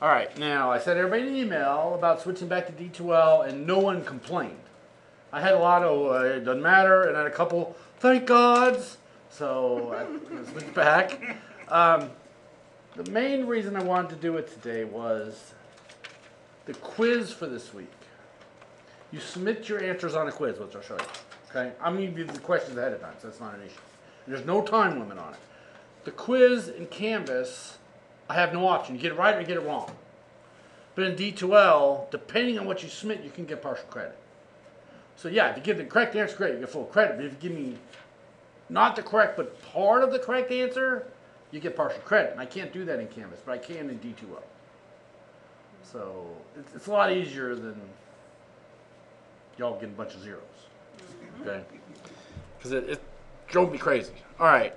All right, now I sent everybody an email about switching back to D2L, and no one complained. I had a lot of it doesn't matter, and I had a couple thank gods. So I switched back. The main reason I wanted to do it today was the quiz for this week. You submit your answers on a quiz, which I'll show you. Okay, I'm going to give you the questions ahead of time, so that's not an issue. And there's no time limit on it. The quiz in Canvas, I have no option. You get it right or you get it wrong. But in D2L, depending on what you submit, you can get partial credit. So yeah, if you give the correct answer, great, you get full credit. But if you give me not the correct, but part of the correct answer, you get partial credit. And I can't do that in Canvas, but I can in D2L. So it's a lot easier than y'all getting a bunch of zeros. Okay? Because it drove me crazy. All right.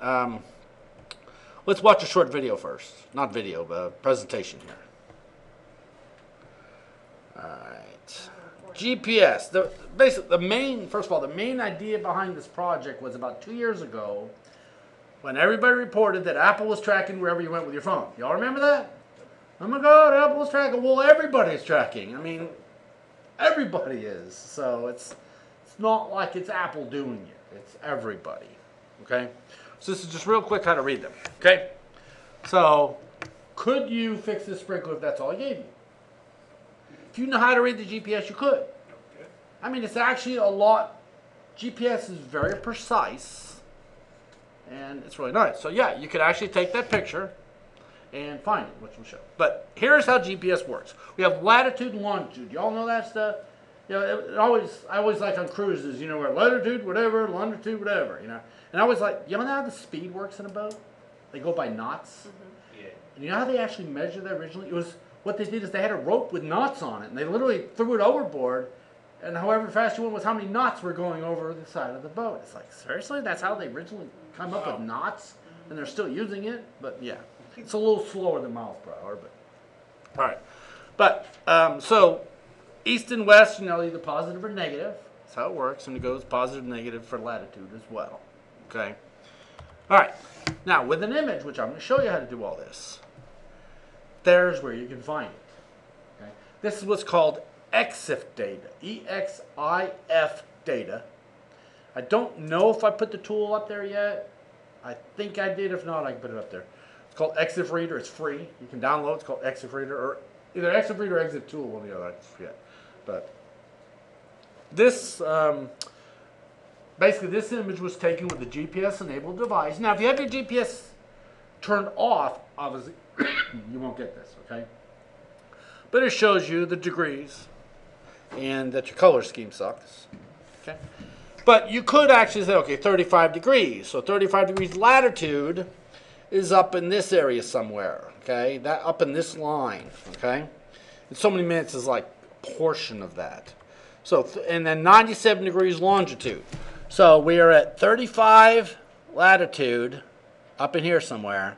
Let's watch a short video first. Not video, but a presentation here. All right. GPS. First of all, the main idea behind this project was about 2 years ago when everybody reported that Apple was tracking wherever you went with your phone. Y'all remember that? Oh my God, Apple was tracking. Well, everybody's tracking. I mean, everybody is. So it's not like it's Apple doing it. It's everybody. Okay? So this is just real quick how to read them. Okay? So, could you fix this sprinkler if that's all I gave you? If you know how to read the GPS, you could. Okay. I mean, it's actually a lot. GPS is very precise, and it's really nice. So yeah, you could actually take that picture and find it, which we'll show. But here's how GPS works. We have latitude and longitude. Y'all know that stuff? You know, I always like on cruises, you know, where latitude, whatever, longitude, whatever, you know. And I was like, you know how the speed works in a boat? They go by knots. Mm-hmm. Yeah. And you know how they actually measure that originally? It was, what they did is they had a rope with knots on it, and they literally threw it overboard, and however fast you went was how many knots were going over the side of the boat. It's like, seriously? That's how they originally come up with knots? And they're still using it? But yeah, it's a little slower than miles per hour, but all right. But, so, east and west, you know, either positive or negative. That's how it works, and it goes positive, negative for latitude as well. Okay? All right. Now, with an image, which I'm going to show you how to do all this, there's where you can find it. Okay? This is what's called EXIF data. E-X-I-F data. I don't know if I put the tool up there yet. I think I did. If not, I can put it up there. It's called EXIF Reader. It's free. You can download it. It's called EXIF Reader, or either EXIF Reader or EXIF Tool, one or the other. I forget. But this, basically, this image was taken with a GPS-enabled device. Now, if you have your GPS turned off, obviously, you won't get this, okay? But it shows you the degrees and that your color scheme sucks, okay? But you could actually say, okay, 35 degrees. So 35 degrees latitude is up in this area somewhere, okay? That up in this line, okay? And so many minutes is like a portion of that. So, and then 97 degrees longitude. So we are at 35 latitude, up in here somewhere,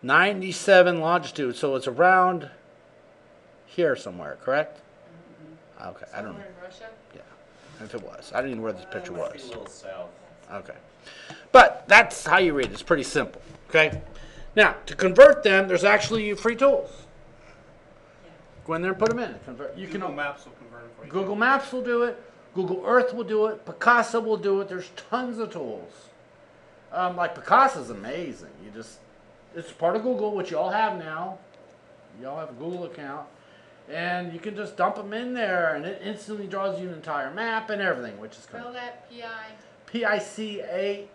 97 longitude, so it's around here somewhere, correct? Mm-hmm. Okay, somewhere I don't know. In Russia? Yeah, if it was. I didn't know where this picture was. A little south. Okay. But that's how you read it. It's pretty simple, okay? Now, to convert them, there's actually free tools. Yeah. Go in there and put them in. Convert. Google Maps will convert them for you. Google Maps will do it. Google Earth will do it. Picasa will do it. There's tons of tools. Like Picasa's amazing. It's part of Google, which you all have now. You all have a Google account. And you can just dump them in there, and it instantly draws you an entire map and everything, which is Spell that P-I. P-I-C-A-S-A.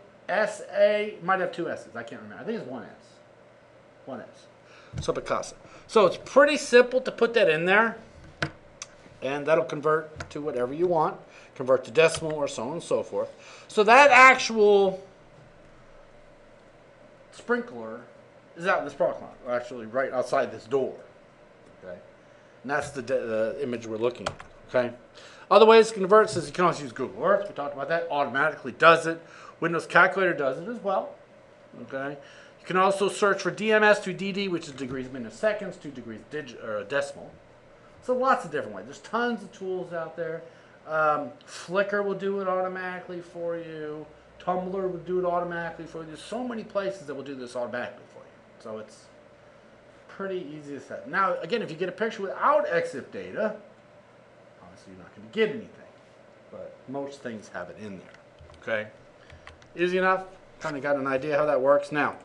Might have two S's. I can't remember. I think it's one S. One S. So Picasa. So it's pretty simple to put that in there. And that'll convert to whatever you want. Convert to decimal or so on and so forth. So that actual sprinkler is out in this parking lot, actually right outside this door. Okay, and that's the image we're looking at. Okay, other ways to convert is you can also use Google Earth. We talked about that. Automatically does it. Windows Calculator does it as well. Okay, you can also search for DMS to DD, which is degrees, minutes, seconds, 2 degrees decimal. So lots of different ways. There's tons of tools out there. Flickr will do it automatically for you. Tumblr will do it automatically for you. There's so many places that will do this automatically for you. So it's pretty easy to set. Now, again, if you get a picture without EXIF data, obviously you're not going to get anything. But most things have it in there. Okay? Easy enough. Kind of got an idea how that works. Now,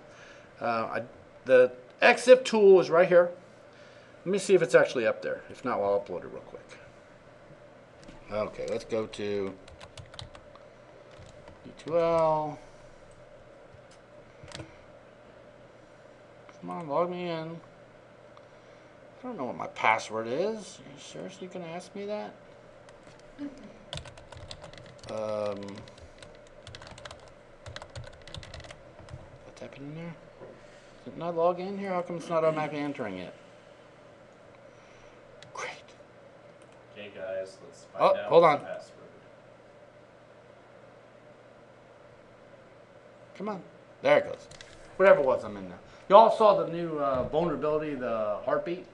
the EXIF tool is right here. Let me see if it's actually up there. If not, I'll upload it real quick. Okay, let's go to D2L. Come on, log me in. I don't know what my password is. Are you seriously going to ask me that? Type it in there. Is it not log in here? How come it's not automatically entering it? Great. Okay, guys, let's find out hold on. the password. Come on. There it goes. Whatever it was, I'm in now. You all saw the new vulnerability, the heartbeat?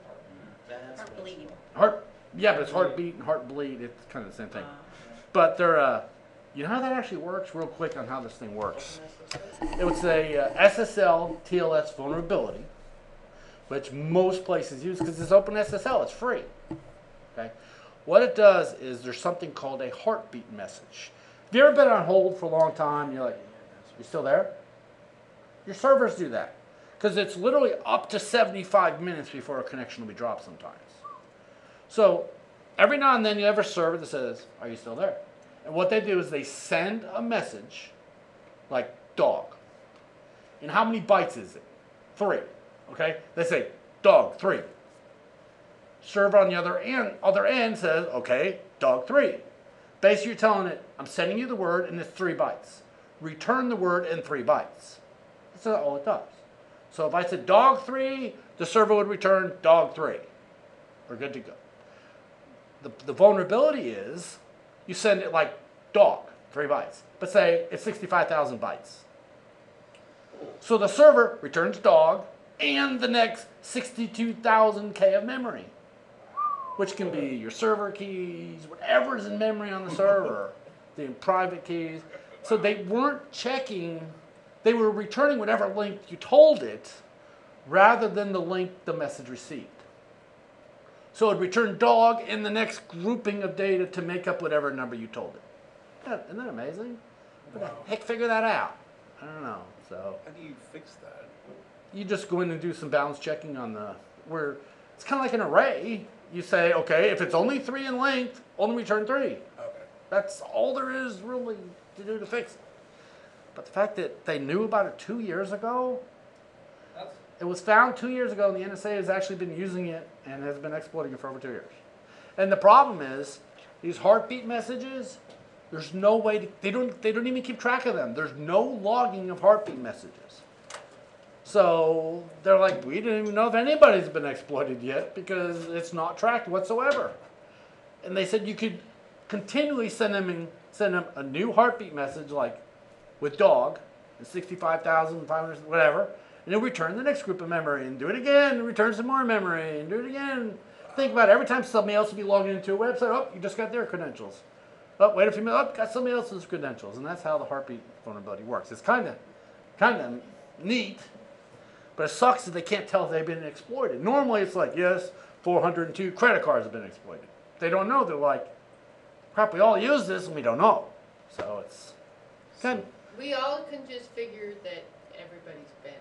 Heartbleed. Yeah, but it's heartbeat and heartbleed. It's kind of the same thing. But they're, you know how that actually works? Real quick on how this thing works. It was a SSL TLS vulnerability, which most places use because it's open SSL. It's free. Okay. What it does is there's something called a heartbeat message. Have you ever been on hold for a long time? You're like, you still there? Your servers do that because it's literally up to 75 minutes before a connection will be dropped sometimes. So every now and then you have a server that says, are you still there? And what they do is they send a message like dog. And how many bytes is it? 3. Okay? They say dog 3. Server on the other end says, okay, dog 3. Basically you're telling it, I'm sending you the word and it's 3 bytes. Return the word in 3 bytes. That's all it does. So if I said dog 3, the server would return dog 3. We're good to go. The vulnerability is you send it like dog, 3 bytes. But say it's 65,000 bytes. So the server returns dog and the next 62,000 K of memory, which can be your server keys, whatever's in memory on the server, the private keys. So they weren't checking, they were returning whatever link you told it rather than the link the message received. So it would return dog in the next grouping of data to make up whatever number you told it. Isn't that amazing? How the heck figure that out? I don't know. So How do you fix that? you just go in and do some balance checking on where it's kind of like an array. You say, okay, if it's only 3 in length, only return 3. Okay. That's all there is really to do to fix it. But the fact that they knew about it 2 years ago, it was found 2 years ago, and the NSA has actually been using it and has been exploiting it for over 2 years. And the problem is, these heartbeat messages, there's no way to, they don't even keep track of them. There's no logging of heartbeat messages. So they're like, we didn't even know if anybody's been exploited yet because it's not tracked whatsoever. And they said you could continually send them a new heartbeat message like with dog and 65,500 whatever, and it'll return the next group of memory and do it again and return some more memory and do it again. Think about it. Every time somebody else will be logging into a website, oh, you just got their credentials. Oh, wait a few minutes, oh, got somebody else's credentials. And that's how the heartbeat vulnerability works. It's kind of neat, but it sucks that they can't tell if they've been exploited. Normally it's like, yes, 402 credit cards have been exploited. They don't know. They're like, crap, we all use this and we don't know. So it's kind of... We all can just figure that everybody's been.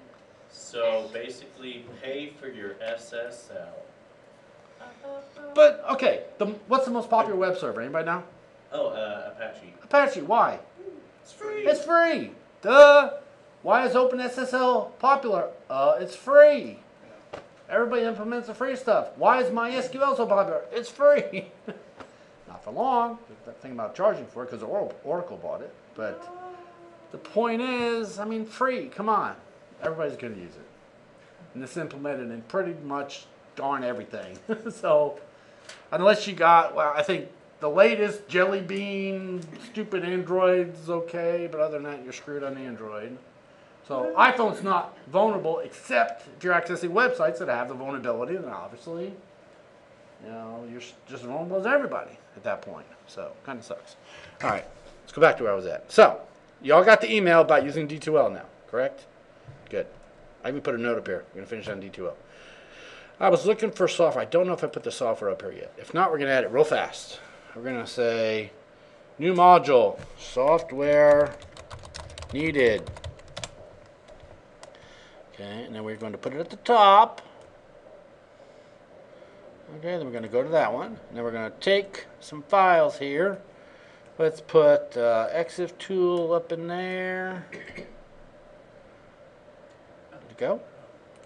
So basically, pay for your SSL. But, okay, what's the most popular web server? Anybody know? Oh, Apache. Apache, why? It's free. It's free. Duh. Why is OpenSSL popular? It's free. Everybody implements the free stuff. Why is MySQL so popular? It's free. Not for long. That thing about charging for it because Oracle bought it. But the point is, I mean, free. Come on. Everybody's going to use it. And it's implemented in pretty much darn everything. So, unless you got, well, I think the latest Jelly Bean, stupid Android's okay, but other than that, you're screwed on Android. So, iPhone's not vulnerable except if you're accessing websites that have the vulnerability, then obviously, you know, you're just vulnerable as everybody at that point. So, kind of sucks. All right, let's go back to where I was at. So, you all got the email about using D2L now, correct? Good. I even put a note up here. We're going to finish on D2L. I was looking for software. I don't know if I put the software up here yet. If not, we're going to add it real fast. We're going to say new module, software needed. Okay, and then we're going to put it at the top. Okay, then we're going to go to that one. And then we're going to take some files here. Let's put EXIF tool up in there. There we go.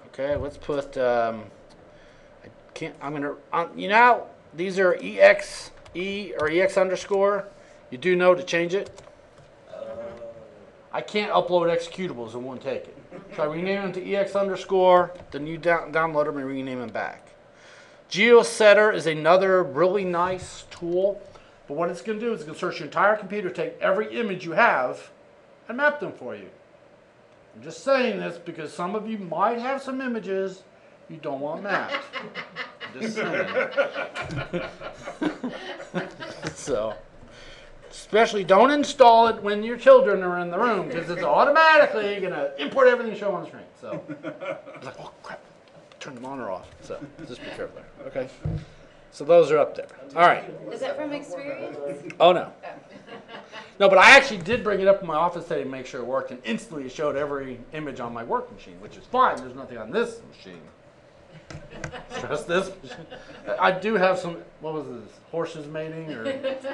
Okay, let's put, I can't, I'm going to, you know, these are EXE or EX underscore. You do know to change it. I can't upload executables, it won't take it. So I rename them to EX underscore, then you download them and rename them back. GeoSetter is another really nice tool, but what it's going to do is it's going to search your entire computer, take every image you have, and map them for you. I'm just saying this because some of you might have some images you don't want mapped. I'm just saying. So, especially don't install it when your children are in the room because it's automatically going to import everything you show on the screen. So, it's like, oh crap, turn the monitor off. So, just be careful there. Okay. So those are up there. All right. Is that from experience? Oh no. No, but I actually did bring it up in my office today to make sure it worked, and instantly it showed every image on my work machine, which is fine. There's nothing on this machine. Trust this machine. I do have some, what was this, horses mating or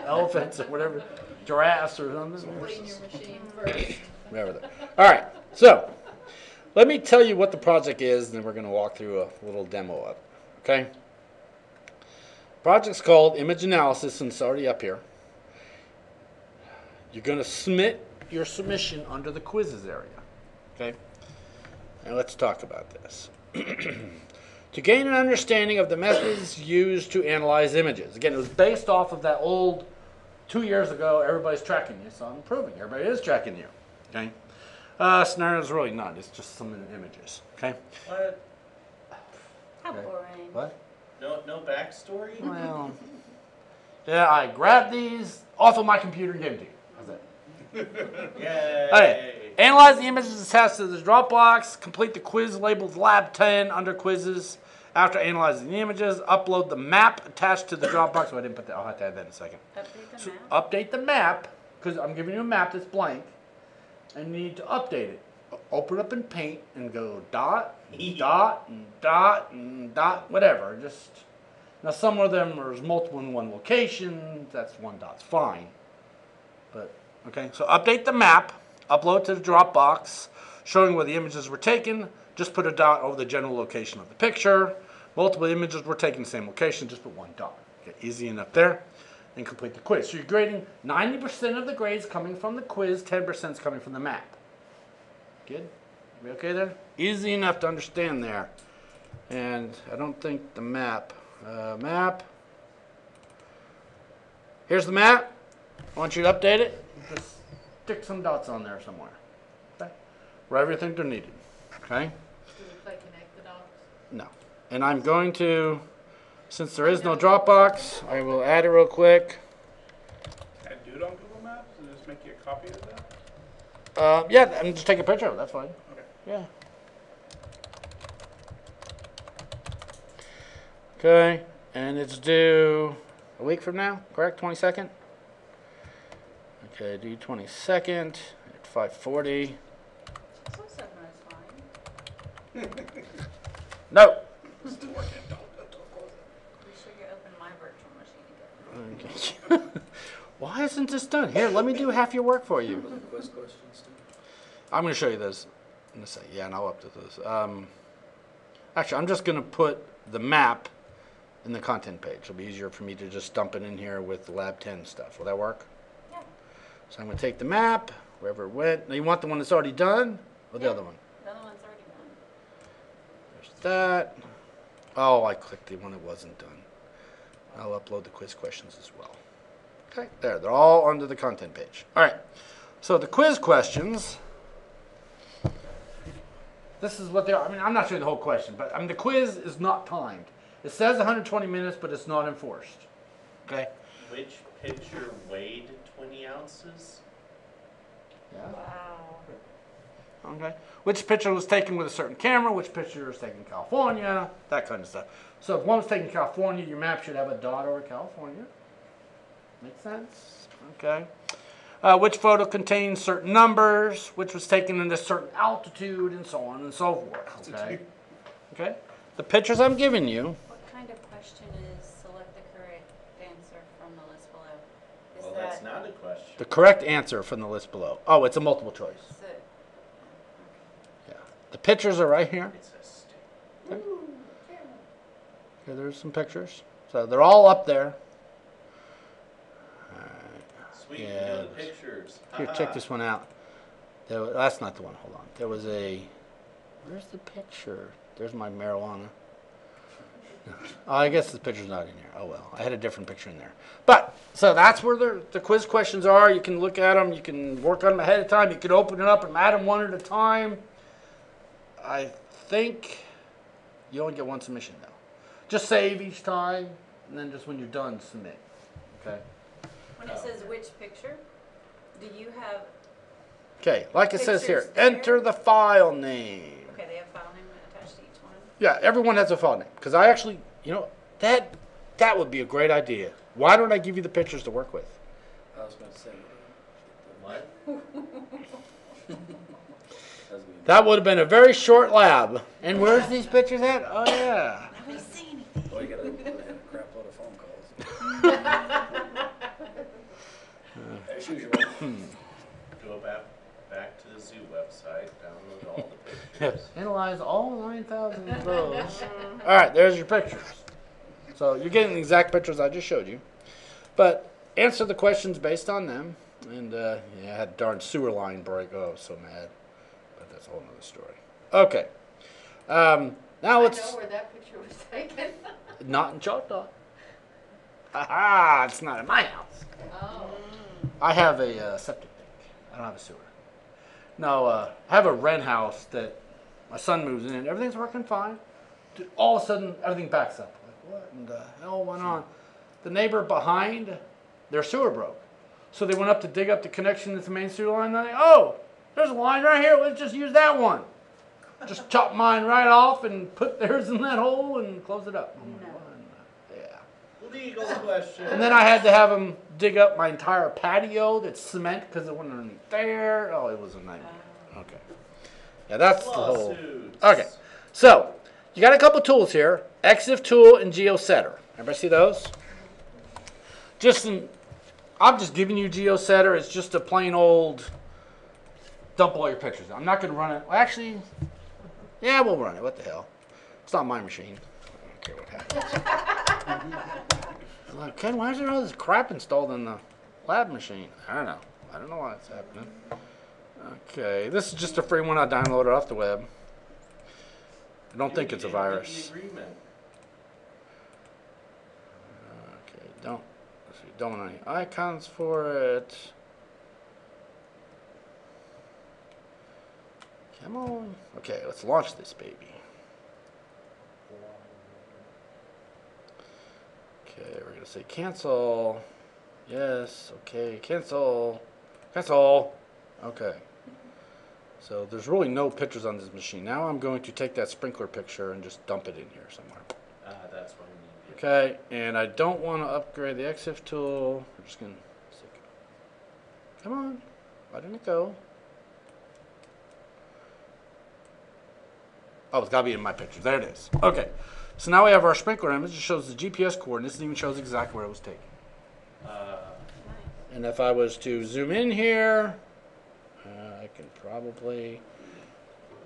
elephants or whatever, giraffes or something. Clean your machine first. Whatever. All right, so let me tell you what the project is, and then we're going to walk through a little demo of it, okay? Project's called Image Analysis, and it's already up here. You're going to submit your submission under the quizzes area, okay? And let's talk about this. To gain an understanding of the methods used to analyze images. Again, it was based off of that old 2 years ago, everybody's tracking you, so I'm improving. Everybody is tracking you, okay? Scenario is really not. It's just some images, okay? What? How Okay. boring. What? No backstory? Well, yeah, I grabbed these off of my computer and gave them to you. How's that? Yay! Okay. Analyze the images attached to the Dropbox. Complete the quiz labeled Lab 10 under quizzes. After analyzing the images, upload the map attached to the Dropbox. Oh, I didn't put that. I'll have to add that in a second. Update the So map. update the map, because I'm giving you a map that's blank, and you need to update it. Open up in Paint and go dot, dot, and dot, and dot, whatever. Just now, some of them there's multiple in one location. That's one dot's fine. But okay, so update the map, upload to the Dropbox, showing where the images were taken. Just put a dot over the general location of the picture. Multiple images were taken same location. Just put one dot. Okay, easy enough there. And complete the quiz. So you're grading 90% of the grades coming from the quiz, 10% is coming from the map. Good? We okay there? Easy enough to understand there. And I don't think the map. Here's the map. I want you to update it. Just stick some dots on there somewhere. Okay? Where everything they're needed. Okay? Do we play Connect the Dots? No. And I'm going to, since there is no Dropbox, I will add it real quick. Can I do it on Google Maps and just make you a copy of that? Yeah, and just take a picture of it. That's fine. Okay. Yeah. Okay, and it's due a week from now, correct? 22nd? Okay, due 22nd at 5:40. So 7 is fine. No. Still working. Don't. Be sure you open my virtual machine again. Okay. Why isn't this done? Here, let me do half your work for you. Quiz questions too. I'm going to show you this in a second. Yeah, and I'll update this. Actually, I'm just going to put the map in the content page. It'll be easier for me to just dump it in here with the Lab 10 stuff. Will that work? Yeah. So I'm going to take the map, wherever it went. Now, you want the one that's already done or the Yeah. other one? The other one's already done. There's that. Oh, I clicked the one that wasn't done. I'll upload the quiz questions as well. Okay, there. They're all under the content page. All right. So the quiz questions. This is what they are. I mean, I'm not showing the whole question, but I mean, the quiz is not timed. It says 120 minutes, but it's not enforced. Okay? Which picture weighed 20 ounces? Yeah. Wow. Okay. Which picture was taken with a certain camera, which picture was taken in California, that kind of stuff. So if one was taken in California, your map should have a dot over California. Make sense? Okay. Which photo contains certain numbers, which was taken in a certain altitude, and so on and so forth. Okay. Okay. The pictures I'm giving you. What kind of question is select the correct answer from the list below? Is Well, that that's not a question. The correct answer from the list below. Oh, it's a multiple choice. is it- Yeah. The pictures are right here. It's a stick. Okay, there's some pictures. So they're all up there. Sweet, Yeah. you know the pictures. Here, check this one out. That's not the one. Hold on. There was a. Where's the picture? There's my marijuana. Oh, I guess the picture's not in here. Oh well, I had a different picture in there. But so that's where the quiz questions are. You can look at them. You can work on them ahead of time. You can open it up and add them one at a time. I think you only get one submission though. Just save each time, and then just when you're done, submit. Okay. When it says which picture, do you have, Okay, like it says here, Pictures there? enter the file name. okay, they have file name attached to each one? Yeah, everyone has a file name. Because I actually, that would be a great idea. Why don't I give you the pictures to work with? I was going to say, What? That would have been a very short lab. And where's these pictures at? Oh, yeah. Nobody's saying anything. well, you got a crap load of phone calls. As usual. Go back to the zoo website, download all the pictures. Analyze all 9,000 of those. All right, there's your pictures. So you're getting the exact pictures I just showed you. But answer the questions based on them. And, yeah, I had a darn sewer line break. Oh, I was so mad. But that's a whole nother story. Okay. Now I let's... know where that picture was taken. Not in Choctaw. Aha! It's not in my house. Oh. I have a septic tank. I don't have a sewer. No, I have a rent house that my son moves in. Everything's working fine. All of a sudden, everything backs up. Like, what in the hell went on? The neighbor behind, their sewer broke. So they went up to dig up the connection to the main sewer line. And they, oh, there's a line right here. Let's just use that one. Just chop mine right off and put theirs in that hole and close it up. I'm like, No. what in the- yeah. Legal question. And then I had to have them dig up my entire patio that's cement because it wasn't underneath there. Oh, it was a nightmare. Okay. Yeah, that's the whole. Lawsuits. Okay. So, you got a couple tools here. EXIF tool and GeoSetter. Everybody see those? I'm just giving you GeoSetter. It's just a plain old dump all your pictures. I'm not going to run it. Well, actually, yeah, we'll run it. What the hell? It's not my machine. I don't care what happens. I'm like, Ken, why is there all this crap installed in the lab machine? I don't know. I don't know why it's happening. Okay, this is just a free one I downloaded off the web. I don't think it's a virus. The agreement. Okay, don't want any icons for it. Come on. Okay, let's launch this baby. Okay, we're gonna say cancel. Yes, okay, cancel. Cancel. Okay. So there's really no pictures on this machine. Now I'm going to take that sprinkler picture and just dump it in here somewhere. That's what we need. Okay, and I don't want to upgrade the EXIF tool. We're just going to stick it. Come on. Why didn't it go? Oh, it's got to be in my picture. There it is. Okay. So now we have our sprinkler image. It shows the GPS coordinates and even shows exactly where it was taken. And if I was to zoom in here, I can probably...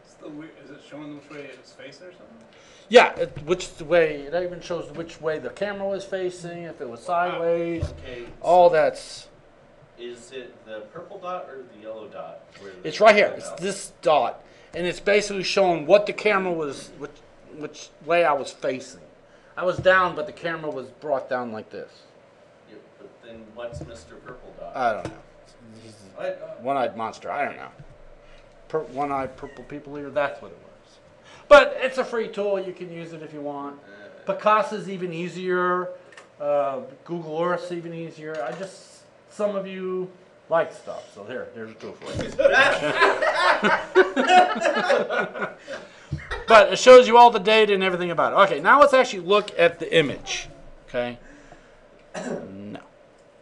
Is it showing which way it's facing or something? Yeah, it even shows which way the camera was facing, if it was sideways. Okay. All that's... Is it the purple dot or the yellow dot? It's right here. It's this dot. And it's basically showing what the camera was, which way I was facing. I was down, but the camera was brought down like this. Yeah, but then what's Mr. Purple Dot? I don't know. He's a What? one-eyed monster. I don't know. One-eyed purple people eater, that's what it was. But it's a free tool. You can use it if you want. Picasa's even easier. Google Earth's even easier. Some of you like stuff. So there's a tool for you. But it shows you all the data and everything about it. Okay, now let's actually look at the image. Okay. No.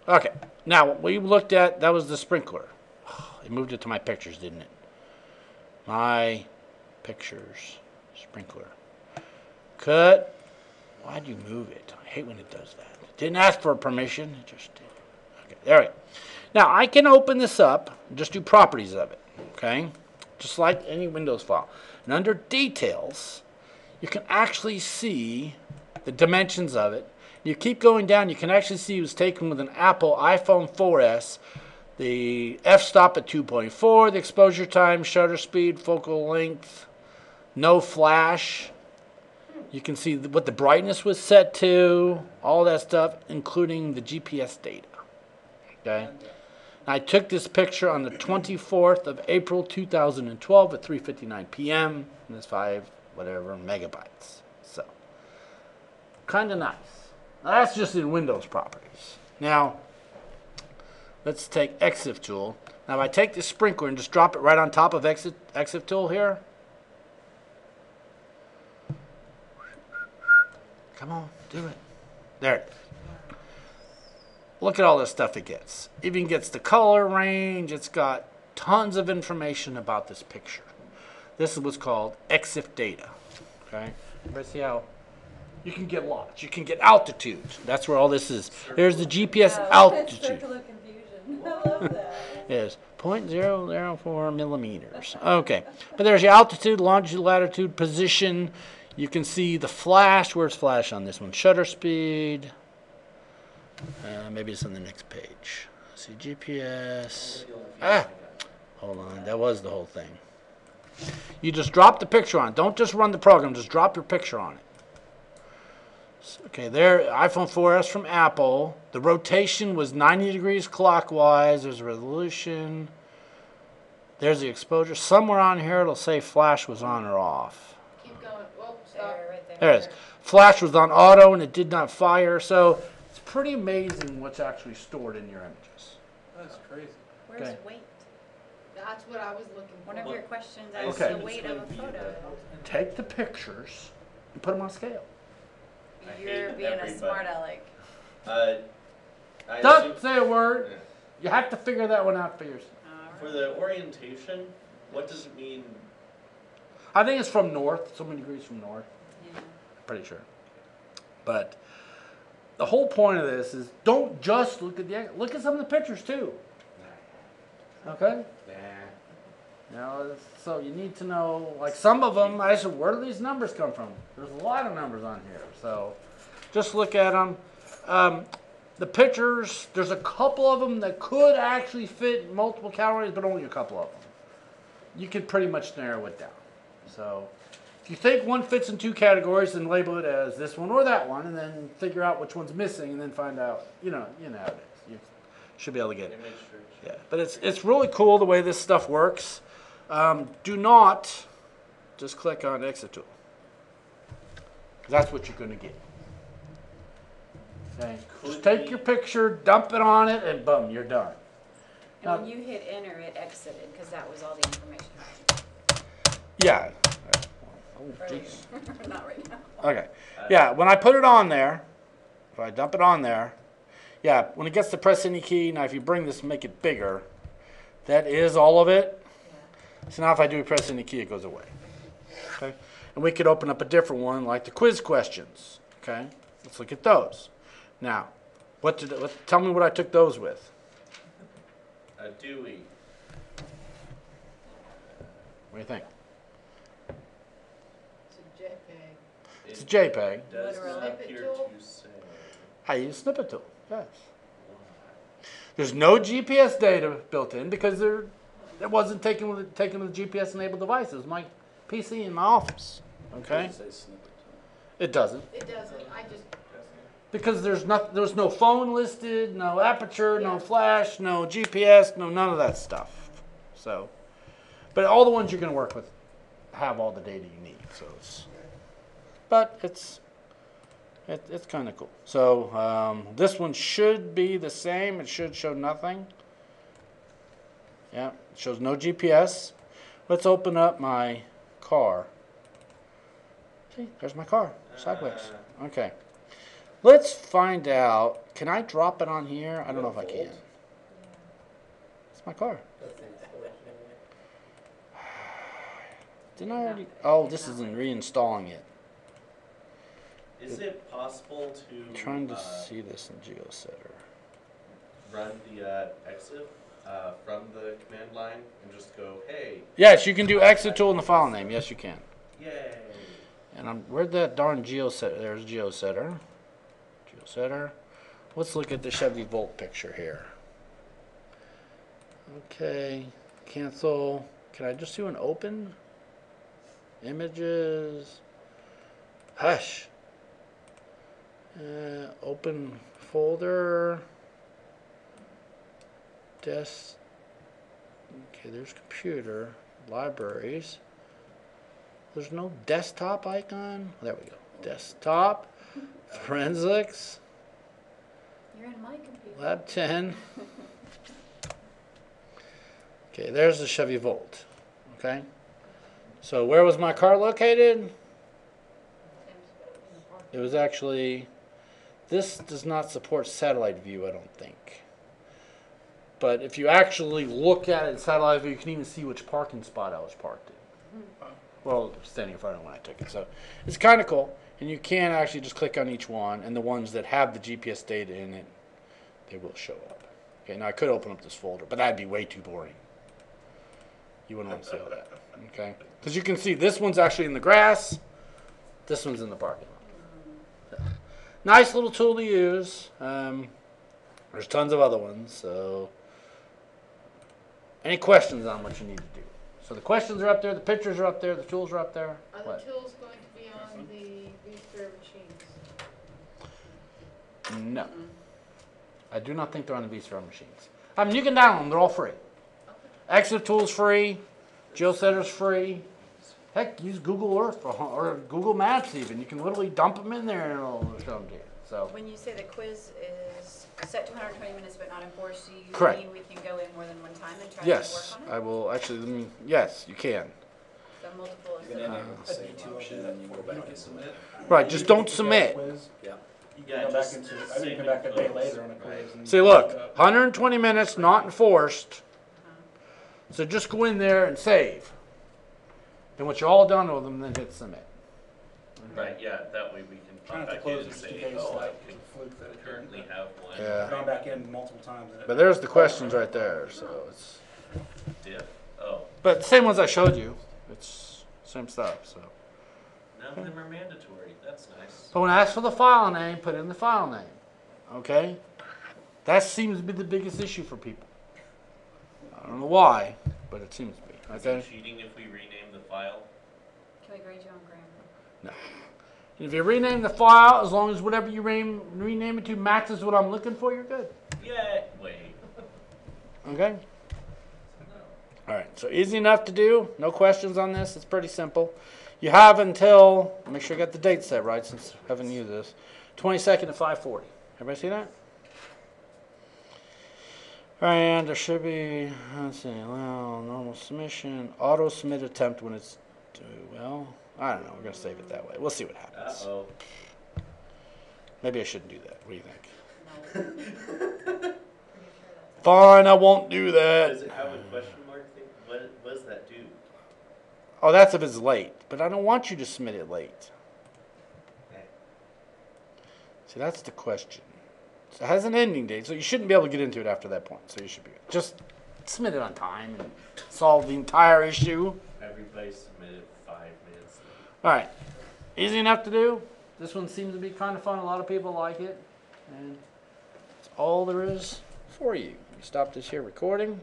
Okay. Now, what we looked at, that was the sprinkler. It moved it to my pictures, didn't it? My pictures. Sprinkler. Cut. Why'd you move it? I hate when it does that. It didn't ask for permission. It just did. Okay, there we go. Now, I can open this up and just do properties of it. Okay? Just like any Windows file. And under details, you can actually see the dimensions of it. You keep going down, you can actually see it was taken with an Apple iPhone 4S. The f-stop at 2.4, the exposure time, shutter speed, focal length, no flash. You can see what the brightness was set to, all that stuff, including the GPS data. Okay? I took this picture on the 24th of April 2012 at 3:59 p.m. and it's 5 whatever megabytes. So, kind of nice. Now, that's just in Windows properties. Now, let's take EXIF tool. Now, if I take this sprinkler and just drop it right on top of EXIF tool here. Come on, do it. There it is. Look at all this stuff it gets. It even gets the color range. It's got tons of information about this picture. This is what's called EXIF data. Okay? Everybody see how you can get lots. You can get altitude. That's where all this is. There's the GPS altitude. Circle of confusion. I love that. Is 0.004 millimeters. Okay. But there's your altitude, longitude, latitude, position. You can see the flash. Where's flash on this one? Shutter speed. Maybe it's on the next page. See GPS. Hold on. That was the whole thing. You just drop the picture on it. Don't just run the program. Just drop your picture on it. So, okay, there, iPhone 4S from Apple. The rotation was 90 degrees clockwise. There's a resolution. There's the exposure. Somewhere on here it'll say flash was on or off. Keep going. Whoa, stop. Right there. There it is. Flash was on auto and it did not fire. So it's pretty amazing what's actually stored in your images. That's crazy. Where's Okay. weight? That's what I was looking for. One of your questions I is Okay. the weight of a photo. Take the pictures and put them on scale. I hate You're being a everybody. smart aleck. I Don't assume- say a word. Yeah. You have to figure that one out for yourself. For the orientation, what does it mean? I think it's from north, so many degrees from north. Yeah. Pretty sure. But the whole point of this is don't just look at some of the pictures too. Okay? So you need to know, like some of them, I said, where do these numbers come from? There's a lot of numbers on here. So just look at them. The pictures, there's a couple of them that could actually fit in multiple categories, but only a couple of them. You could pretty much narrow it down. So if you think one fits in 2 categories, then label it as this one or that one, and then figure out which one's missing, and then find out, you know how it is. You should be able to get it. Image search. Yeah, but it's really cool the way this stuff works. Do not just click on Exit Tool. That's what you're going to get. Okay. Just take your picture, dump it on it, and boom, you're done. And when you hit enter, it exited because that was all the information. Yeah. Oh, Earlier. jeez. Not right now. Okay. Yeah, when I put it on there, if I dump it on there, yeah, when it gets to press any key, now if you bring this and make it bigger, that is all of it. So now if I do press any key, it goes away. Okay? And we could open up a different one like the quiz questions. Okay? Let's look at those. Now, tell me what I took those with. A Dewey. What do you think? It's a JPEG. It's a JPEG. Does Literally. not Snippet appear tool? to say. I use snippet tool. Yes. There's no GPS data built in because it wasn't taken with a GPS enabled device. It was my PC in my office. Okay? Does it say snippet? It doesn't. It doesn't. I just, Because there's no phone listed, no aperture, no flash, no GPS, no none of that stuff. So, but all the ones you're going to work with have all the data you need. So it's kind of cool. So this one should be the same. It should show nothing. Yeah, it shows no GPS. Let's open up my car. See, there's my car, sideways. Okay. Let's find out, can I drop it on here? I don't know if I can. It's my car. Didn't I already? Oh, this isn't reinstalling it. Is it possible to I'm trying to see this in GeoCetter. run the exit from the command line and just go, hey, Yes, you can do exit tool in the file name. Yes, you can. yay? And where'd that darn GeoCetter? There's GeoCetter. GeoCetter. Let's look at the Chevy Volt picture here. Okay, cancel. Can I just do an open? Images. Hush. Open folder. Desk. Okay, there's computer. Libraries. There's no desktop icon. There we go. Desktop. Forensics. You're in my computer. Lab 10. Okay, there's the Chevy Volt. Okay. So where was my car located? It was actually, this does not support satellite view, I don't think. But if you actually look at it in satellite view, you can even see which parking spot I was parked in. Well, standing in front of it when I took it. So it's kind of cool. And you can actually just click on each one, and the ones that have the GPS data in it, they will show up. Okay, now I could open up this folder, but that'd be way too boring. You wouldn't want to see all that. Okay? Because you can see this one's actually in the grass, this one's in the parking lot. So, nice little tool to use. There's tons of other ones. So, any questions on what you need to do? So the questions are up there, the pictures are up there, the tools are up there. Are the What? tools going to be on the vSphere machines? No. I do not think they're on the vSphere machines. I mean, you can download them. They're all free. Exit Tool's free. GeoCetter's free. Heck, use Google Earth or Google Maps even. You can literally dump them in there and it'll show them to you. So, When you say the quiz is set to 120 minutes but not enforced, do you Correct. mean we can go in more than one time and try yes, to work on I it? will actually, yes, you can. So multiple You can instead of enable the save option and you go back and submit. Right, just don't submit. Yeah. You Yeah, can come back just into, I save can come back a and day close. later on a quiz. and See, look, pick up. 120 minutes, not enforced. So just go in there and save. And once you're all done with them, then hit submit. Right, yeah, that way we can Trying pop to back in close and it just in say, case, oh, I like, can fluke that it currently didn't. have one. Yeah. I've gone back in multiple times. And But there's the questions right there. So it's, Diff. Oh, but the same ones I showed you. It's same stuff. So. none of them are mandatory. That's nice. So when I ask for the file name, put in the file name. Okay? That seems to be the biggest issue for people. I don't know why, but it seems to be. Is Okay? it cheating if we rename the file? Can we grade you on grammar? No. And if you rename the file, as long as whatever you rename it to matches what I'm looking for, you're good. Yay! Wait. Okay? Alright, so easy enough to do. No questions on this. It's pretty simple. You have until, make sure you got the date set right since I haven't used this, 22nd at 5:40. Everybody see that? And there should be, let's see, well, normal submission, auto submit attempt when it's due. Well, I don't know. We're going to save it that way. We'll see what happens. Uh-oh. Maybe I shouldn't do that. What do you think? No. Pretty sure that's. Fine, I won't do Does that. it have a question mark thing? What does that do? Oh, that's if it's late. But I don't want you to submit it late. Okay. See, that's the question. So it has an ending date, so you shouldn't be able to get into it after that point. So you should be good. Just submit it on time and solve the entire issue. Everybody submitted 5 minutes late. All right, easy enough to do. This one seems to be kind of fun. A lot of people like it, and that's all there is for you. Let me stop this here recording.